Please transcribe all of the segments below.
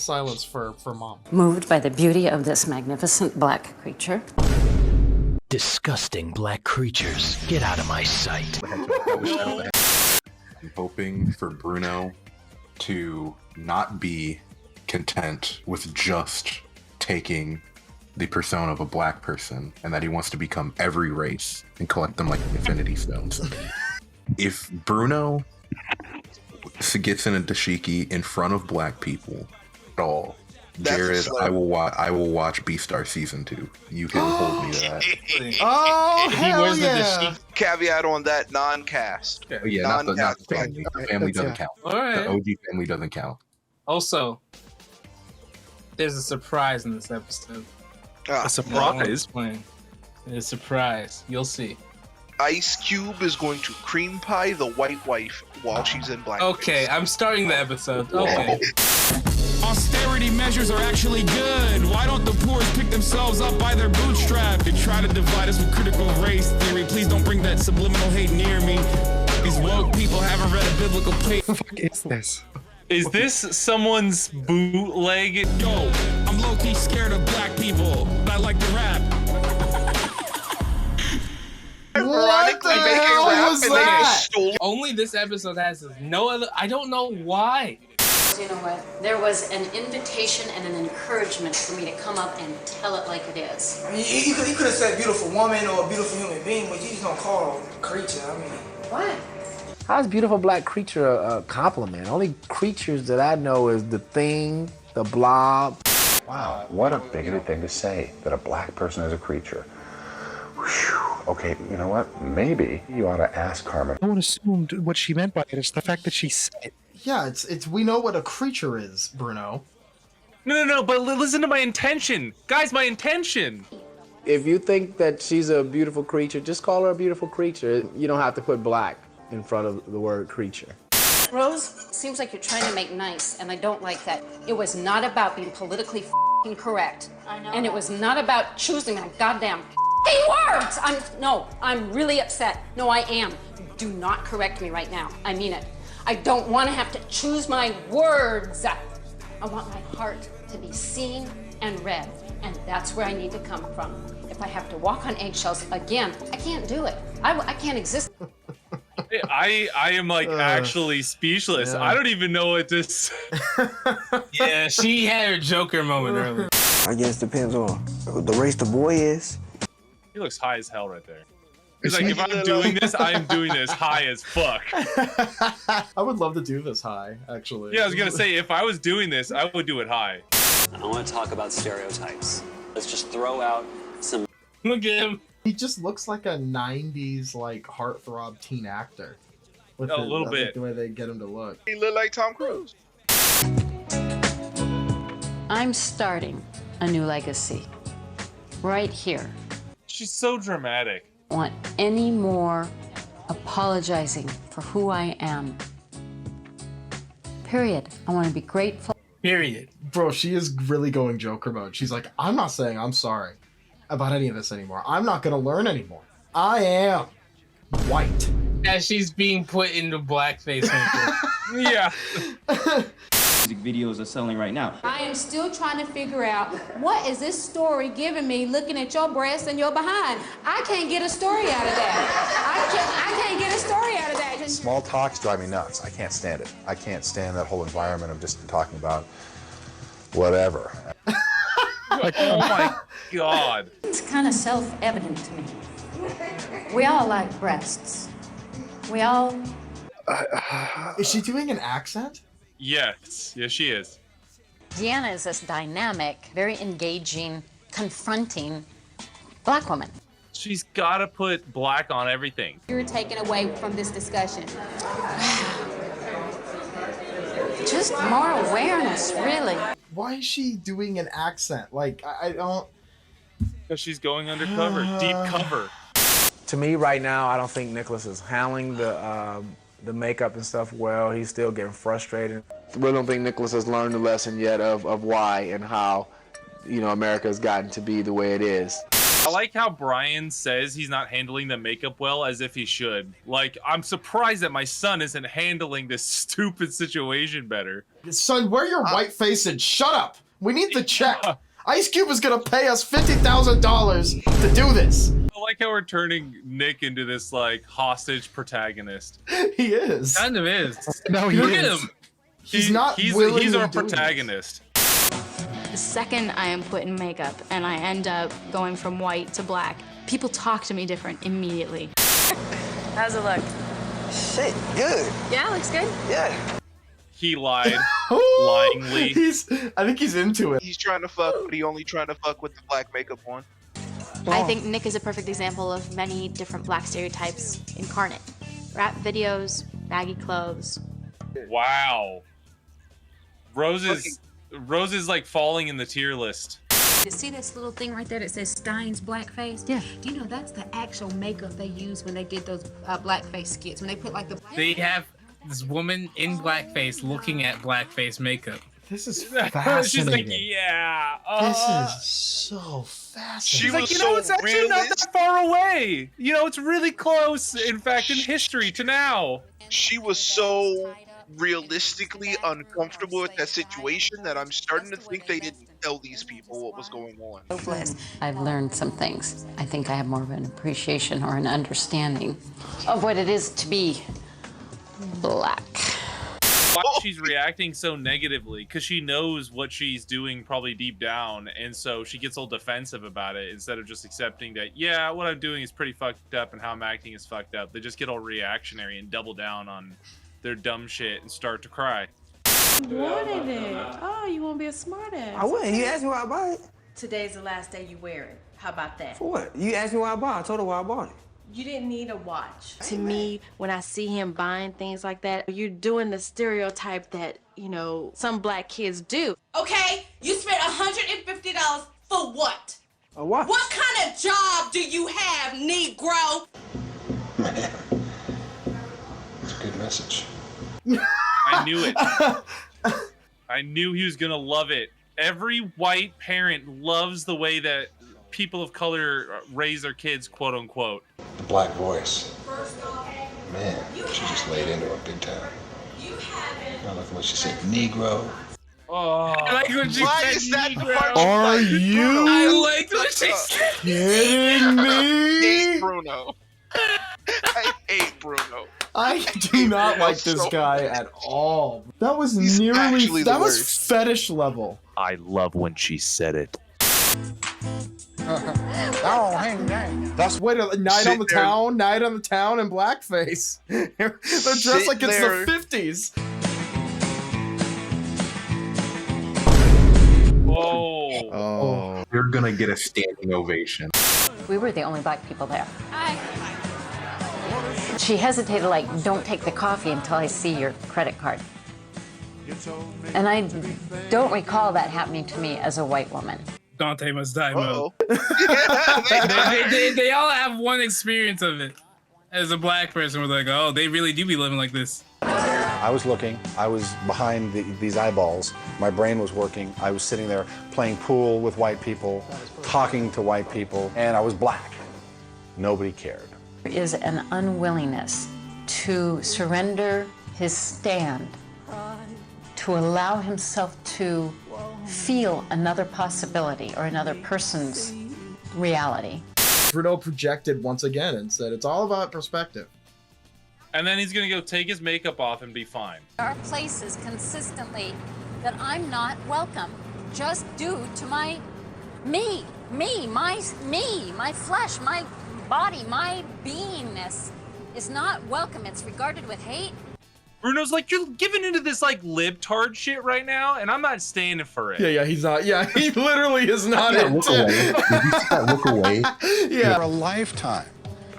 silence for Mom. Moved by the beauty of this magnificent black creature. Disgusting black creatures. Get out of my sight. I'm hoping for Bruno to not be content with just taking the persona of a black person, and that he wants to become every race and collect them like Infinity Stones. If Bruno gets in a dashiki in front of black people at all, Jared, I will watch Beastar season 2. You can hold me to that. Oh, hell yeah! Caveat on that, non-cast. Yeah, not the family. The family doesn't count. All right. The OG family doesn't count. Also, there's a surprise in this episode. A surprise? A surprise. You'll see. Ice Cube is going to cream pie the white wife while she's in blackface. Okay, I'm starting the episode. Okay. Austerity measures are actually good. Why don't the poor pick themselves up by their bootstrap? They try to divide us with critical race theory. Please don't bring that subliminal hate near me. These woke people haven't read a biblical page. What the fuck is this? Is this someone's bootleg? Yo, I'm low-key scared of black people, but I like to rap. What the hell was that? Only this episode has this. No other. I don't know why. You know what? There was an invitation and an encouragement for me to come up and tell it like it is. I mean, you could have said beautiful woman or beautiful human being, but you just don't call her creature. I mean, What? How's beautiful black creature a compliment? Only creatures that I know is the Thing, the Blob. Wow, what a bigoted thing to say, that a black person is a creature. Whew. Okay, you know what? Maybe you ought to ask Carmen. No one assumed what she meant by it. It's the fact that she said it. Yeah, it's we know what a creature is, Bruno. No, but listen to my intention. Guys, my intention. If you think that she's a beautiful creature, just call her a beautiful creature. You don't have to put black in front of the word creature. Rose, seems like you're trying to make nice, and I don't like that. It was not about being politically f***ing correct. I know. And it was not about choosing a goddamn f***ing words! I'm really upset. No, I am. Do not correct me right now. I mean it. I don't want to have to choose my words. I want my heart to be seen and read, and that's where I need to come from. If I have to walk on eggshells again, I can't do it. I can't exist. I am like actually speechless. Yeah. I don't even know what this. Yeah, she had her Joker moment earlier. I guess it depends on the race the boy is. He looks high as hell right there. He's like, if I'm doing this, I am doing this high as fuck. I would love to do this high, actually. Yeah, I was gonna say, if I was doing this, I would do it high. I want to talk about stereotypes. Let's just throw out some. Look at him. He just looks like a 90s, like, heartthrob teen actor. With A little bit. The way they get him to look. He look like Tom Cruise. I'm starting a new legacy. Right here. She's so dramatic. I don't want any more apologizing for who I am. Period. I want to be grateful. Period. Bro, she is really going Joker mode. She's like, I'm not saying I'm sorry about any of this anymore. I'm not going to learn anymore. I am white. As she's being put into blackface. Yeah. Music videos are selling right now. I am still trying to figure out what is this story giving me looking at your breasts and your behind. I can't get a story out of that. I can't get a story out of that. Small talks drive me nuts. I can't stand it. I can't stand that whole environment of just talking about whatever. Like, oh my god. It's kind of self-evident to me. We all like breasts. We all... Is she doing an accent? Yes, she is. Deanna is this dynamic, very engaging, confronting black woman. She's gotta put black on everything. You're taken away from this discussion. Just more awareness, really. Why is she doing an accent? Like, I don't... Because she's going undercover, deep cover. To me, right now, I don't think Nicholas is handling the makeup and stuff well. He's still getting frustrated. I really don't think Nicholas has learned the lesson yet of why and how, you know, America has gotten to be the way it is. I like how Brian says he's not handling the makeup well as if he should. Like, I'm surprised that my son isn't handling this stupid situation better. Son, wear your white face and shut up. We need the check. Ice Cube is gonna pay us $50,000 to do this. I like how we're turning Nick into this like hostage protagonist. He is. Kind of is. No, he Look is. at him. He's our protagonist. The second I am put in makeup and I end up going from white to black, people talk to me different immediately. How's it look? Shit, good. Yeah, looks good. Yeah. He lied. Lyingly. I think he's into it. He's trying to fuck, but he only trying to fuck with the black makeup one. I think Nick is a perfect example of many different black stereotypes incarnate. Rap videos, baggy clothes. Wow. Rose is like falling in the tier list. You see this little thing right there that says Stein's blackface? Yeah. Do you know that's the actual makeup they use when they did those blackface skits? When they put like the... They have this woman in blackface looking at blackface makeup. This is She's like, fascinating. yeah. This is so fascinating. She's like, you know, it's actually not that far away. You know, it's really close, in fact, in history to now. She was so realistically uncomfortable with that situation that I'm starting to think they didn't tell these people what was going on. I've learned some things. I think I have more of an appreciation or an understanding of what it is to be black. Why she's reacting so negatively? Because she knows what she's doing probably deep down, and so she gets all defensive about it instead of just accepting that, yeah, what I'm doing is pretty fucked up and how I'm acting is fucked up. They just get all reactionary and double down on their dumb shit and start to cry. Wanted it. Oh, you want to be a smartass? I wouldn't. You asked me why I bought it. Today's the last day you wear it. How about that? For what? You asked me why I bought it. I told her why I bought it. You didn't need a watch. To me, when I see him buying things like that, you're doing the stereotype that, you know, some black kids do. Okay, you spent $150 for what? A watch. What kind of job do you have, Negro? Man, it's a good message. I knew it. I knew he was gonna love it. Every white parent loves the way that people of color raise their kids, quote unquote. The black voice. Man, she just laid into it big time. I like what she said, Negro. Oh, I like what she Why said, is that the Negro. part Are you like? you I liked what she said. kidding I hate me? Bruno. I hate Bruno. I do not like this so guy at all. That was He's nearly, actually the that was worst. fetish level. I love when she said it. Oh, hey, that's wait a night on the town, night on the town in blackface. They're dressed like it's the 50s. Oh. You're gonna get a standing ovation. We were the only black people there. She hesitated, like, don't take the coffee until I see your credit card. And I don't recall that happening to me as a white woman. Dante must die mode. They all have one experience of it. As a black person, we're like, oh, they really do be living like this. I was looking, I was behind these eyeballs. My brain was working. I was sitting there playing pool with white people, talking to white people, and I was black. Nobody cared. There is an unwillingness to surrender his stand, to allow himself to feel another possibility or another person's reality. Bruno projected once again and said it's all about perspective. And then he's gonna go take his makeup off and be fine. There are places consistently that I'm not welcome just due to my my flesh, my body, my beingness is not welcome. It's regarded with hate. Bruno's like, you're giving into this like libtard shit right now, and I'm not standing for it. Yeah, he's not. Yeah, he literally is not. Look away. Look away. Yeah. For a lifetime,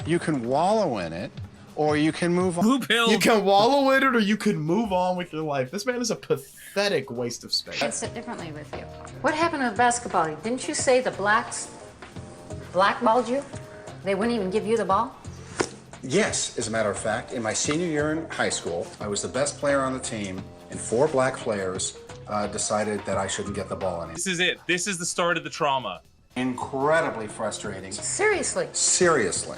you can wallow in it, or you can move on. You can wallow in it, or you can move on with your life. This man is a pathetic waste of space. I'd sit differently with you. What happened with basketball? Didn't you say the blacks blackballed you? They wouldn't even give you the ball? Yes, as a matter of fact, in my senior year in high school, I was the best player on the team, and 4 black players decided that I shouldn't get the ball anymore. This is it. This is the start of the trauma. Incredibly frustrating. Seriously. Seriously.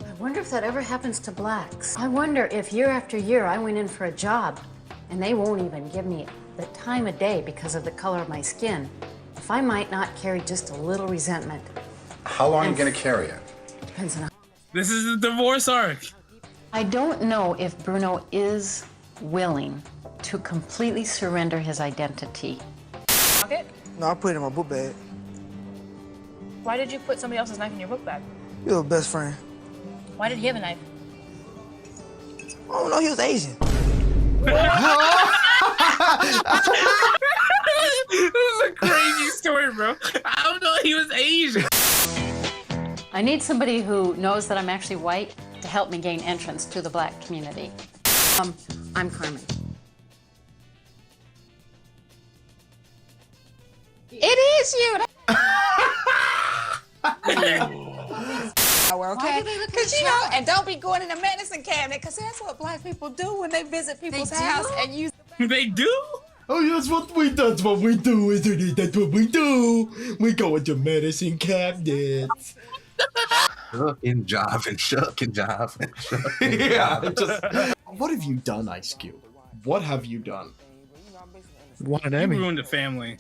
I wonder if that ever happens to blacks. I wonder if year after year I went in for a job and they won't even give me the time of day because of the color of my skin, if I might not carry just a little resentment. How long are you going to carry it? Depends on. This is the divorce arc. I don't know if Bruno is willing to completely surrender his identity. Pocket? No, I put it in my book bag. Why did you put somebody else's knife in your book bag? You're a best friend. Why did he have a knife? I don't know, he was Asian. This is a crazy story, bro. I don't know he was Asian. I need somebody who knows that I'm actually white to help me gain entrance to the black community. I'm Carmen. It is you. Okay? Because, you know, and don't be going in the medicine cabinet, because that's what black people do when they visit people's house and use. They do? Oh, that's what we do, isn't it? That's what we do. We go into medicine cabinets. Shuck and jive and shuck and jive and shuck and Yeah, jive. just... What have you done, Ice Cube? What have you done? Won an You Emmy. ruined the family.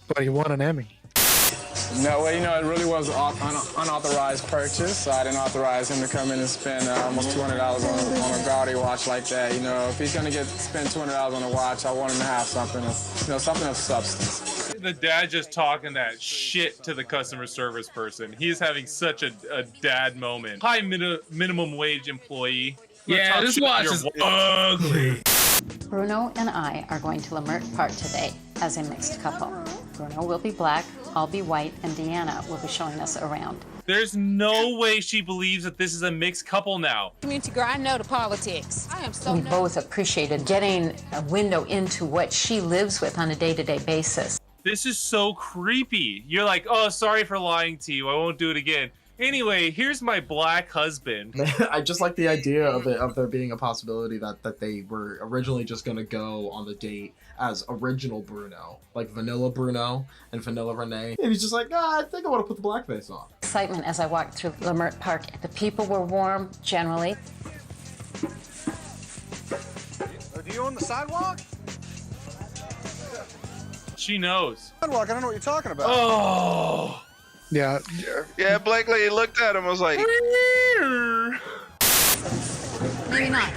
But he won an Emmy. No, well, you know, it really was an unauthorized purchase. I didn't authorize him to come in and spend almost $200 on a gaudy watch like that. You know, if he's gonna spend $200 on a watch, I want him to have something of, something of substance. The dad just talking that shit to the customer service person. He's having such a dad moment. High minimum wage employee. Yeah, this watch is ugly. Bruno and I are going to Leimert Park today as a mixed couple. Bruno will be black, I'll be white, and Deanna will be showing us around. There's no way she believes that this is a mixed couple now. Community girl, I know the politics. I am so We both appreciated getting a window into what she lives with on a day-to-day basis. This is so creepy. You're like, oh, sorry for lying to you. I won't do it again. Anyway, here's my black husband. I just like the idea of there being a possibility that they were originally just gonna go on the date as original Bruno, like Vanilla Bruno and Vanilla Renee. And he's just like, I think I want to put the blackface on. Excitement as I walked through Leimert Park. The people were warm, generally. Do you own the sidewalk? She knows. Sidewalk, I don't know what you're talking about. Oh. Yeah. Yeah, black lady looked at him. I was like, Maybe not.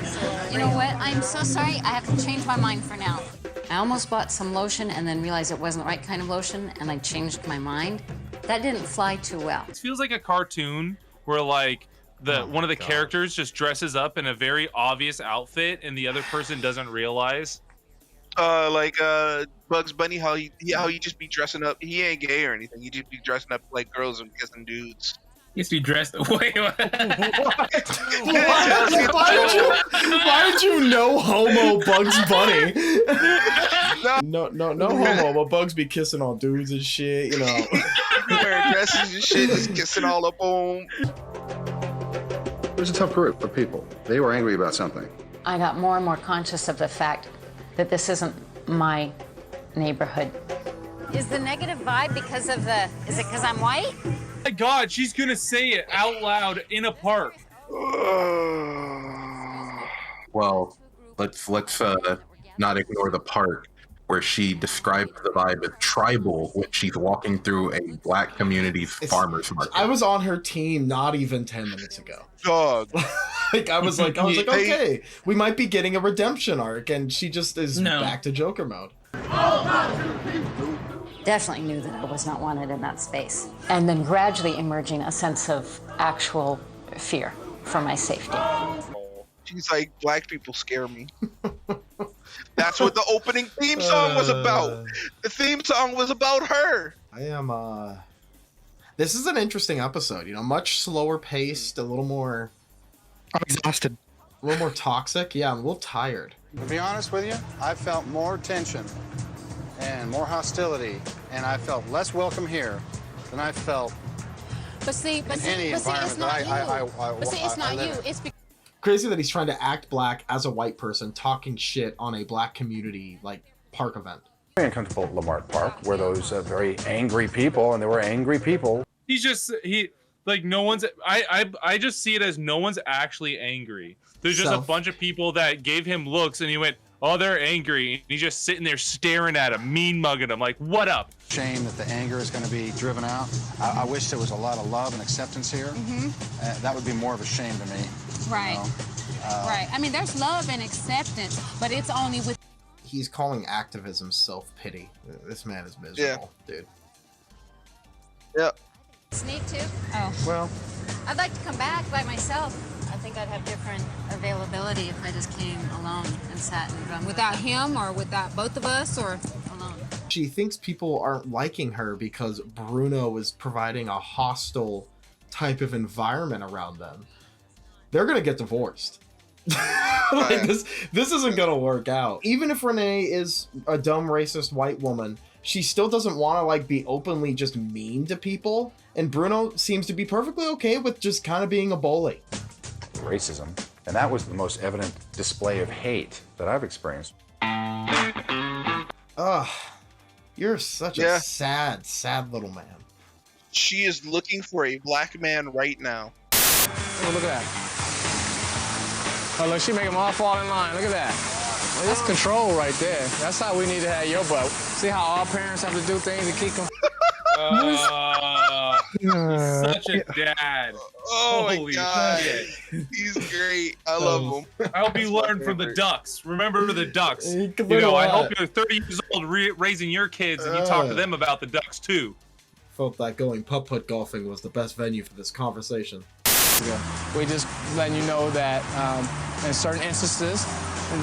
You know what? I'm so sorry. I have to change my mind for now. I almost bought some lotion and then realized it wasn't the right kind of lotion, and I changed my mind. That didn't fly too well. It feels like a cartoon where like one of the characters just dresses up in a very obvious outfit and the other person doesn't realize. like Bugs Bunny, how he just be dressing up. He ain't gay or anything. He just be dressing up like girls and kissing dudes. He used to be dressed. Wait, what? Why did you know homo Bugs Bunny? No homo, but Bugs be kissing all dudes and shit, you know. Wearing dresses and shit, just kissing all up on. It was a tough group of people. They were angry about something. I got more and more conscious of the fact that this isn't my neighborhood. Is the negative vibe because of the, is it because I'm white? My God, she's gonna say it out loud in a park. Well, let's not ignore the part where she describes the vibe as tribal when she's walking through a black community's farmers market. I was on her team not even 10 minutes ago. Dog. I was like, okay, we might be getting a redemption arc, and she just is back to Joker mode. Definitely knew that I was not wanted in that space. And then gradually emerging a sense of actual fear for my safety. She's like, black people scare me. That's what the opening theme song was about. The theme song was about her. I am, this is an interesting episode, you know, much slower paced, a little more... I'm exhausted. A little more toxic. Yeah, I'm a little tired. To be honest with you, I felt more tension and more hostility, and I felt less welcome here than I felt in any environment that it's not you. It's Crazy that he's trying to act black as a white person talking shit on a black community, like, park event. Very uncomfortable at Leimert Park, where those very angry people, and there were angry people. He's just, like, no one's, I just see it as no one's actually angry. There's just a bunch of people that gave him looks and he went, Oh, they're angry. And he's just sitting there staring at him, mean mugging him, like, what up? Shame that the anger is going to be driven out. I wish there was a lot of love and acceptance here. That would be more of a shame to me. Right. You know? Right. I mean, there's love and acceptance, but it's only with. He's calling activism self-pity. This man is miserable, dude. Yep. Sneak too? Oh. Well, I'd like to come back by myself. I think I'd have different availability if I just came alone and sat and drummed. Without him or without both of us or alone. She thinks people aren't liking her because Bruno is providing a hostile type of environment around them. They're gonna get divorced. Like, this isn't gonna work out. Even if Renee is a dumb racist white woman, she still doesn't want to like be openly just mean to people. And Bruno seems to be perfectly okay with just kind of being a bully. Racism. And that was the most evident display of hate that I've experienced. Ugh. You're such a sad, sad little man. She is looking for a black man right now. Oh, look at that. Oh, look, she making them all fall in line. Look at that. That's control right there. That's how we need to have your butt. See how all parents have to do things to keep them. He's such a dad. Oh Holy my God. shit. He's great. I love him. I hope you learn from the ducks. Remember the ducks. You can You learn a know, I lot. hope you're 30 years old raising your kids and you talk to them about the ducks too. Felt that going putt-putt golfing was the best venue for this conversation. We just letting you know that in certain instances,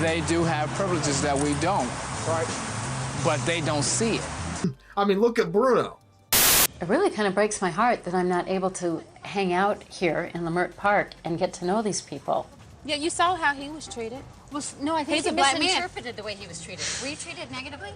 they do have privileges that we don't, right? But they don't see it. I mean, look at Bruno. It really kind of breaks my heart that I'm not able to hang out here in Leimert Park and get to know these people. Yeah, you saw how he was treated. Well, no, I think He's he a black man. misinterpreted the way he was treated. Were you treated negatively?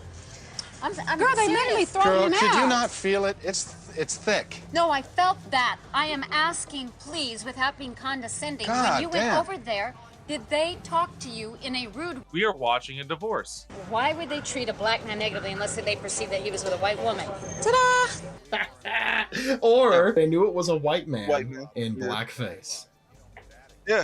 I'm Girl, they serious. literally throw Girl, him out. could you not feel it? It's thick. No, I felt that. I am asking, please, without being condescending. God when you damn. went over there, did they talk to you in a rude? We are watching a divorce. Why would they treat a black man negatively unless they perceived that he was with a white woman? Ta-da! Or they knew it was a white man in blackface. Yeah.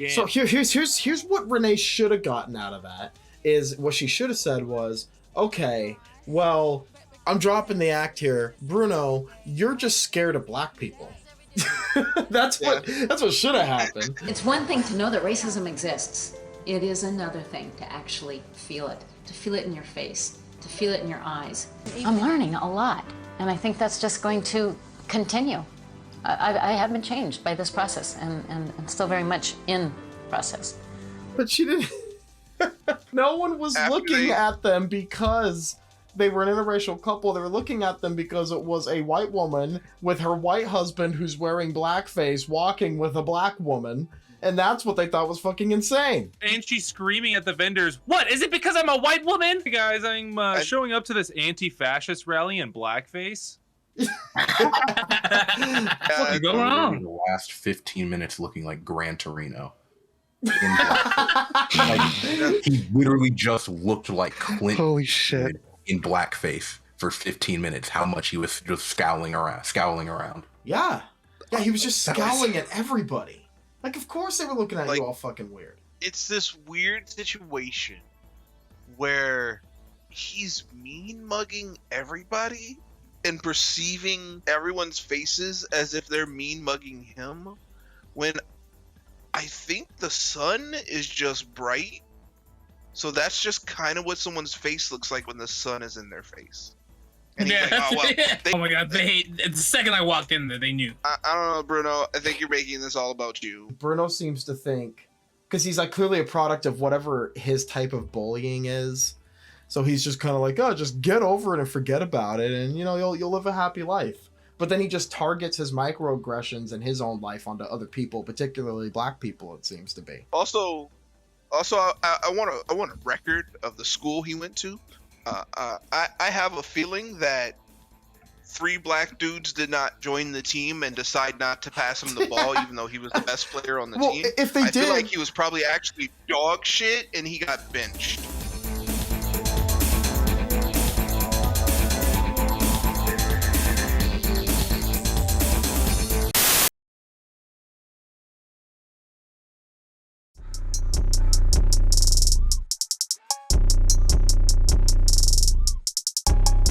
So here's what Renee should have gotten out of that. Is what she should have said was, okay, well, I'm dropping the act here. Bruno, you're just scared of black people. That's what should have happened. It's one thing to know that racism exists. It is another thing to actually feel it, to feel it in your face, to feel it in your eyes. I'm learning a lot, and I think that's just going to continue. I have been changed by this process, and still very much in process. But she didn't. No one was looking at them because they were an interracial couple. They were looking at them because it was a white woman with her white husband who's wearing blackface walking with a black woman. And that's what they thought was fucking insane. And she's screaming at the vendors, what, is it because I'm a white woman? Hey guys, I'm showing up to this anti-fascist rally in blackface. What's go wrong? The last 15 minutes looking like Gran Torino. Like, he literally just looked like Clint. Holy shit. In blackface for 15 minutes. How much he was just scowling around. Yeah. Yeah, he was just scowling at everybody. Like, of course they were looking at you all fucking weird. It's this weird situation where he's mean mugging everybody and perceiving everyone's faces as if they're mean mugging him, when I think the sun is just bright. So that's just kind of what someone's face looks like when the sun is in their face. And he's like, oh my God, the second I walked in there, they knew. I don't know, Bruno. I think you're making this all about you. Bruno seems to think, because he's like clearly a product of whatever his type of bullying is. So he's just kind of like, oh, just get over it and forget about it, and you'll live a happy life. But then he just targets his microaggressions in his own life onto other people, particularly black people, it seems to be. Also, I want a record of the school he went to. I have a feeling that 3 black dudes did not join the team and decide not to pass him the ball, even though he was the best player on the team. If they I did, feel like he was probably actually dog shit and he got benched.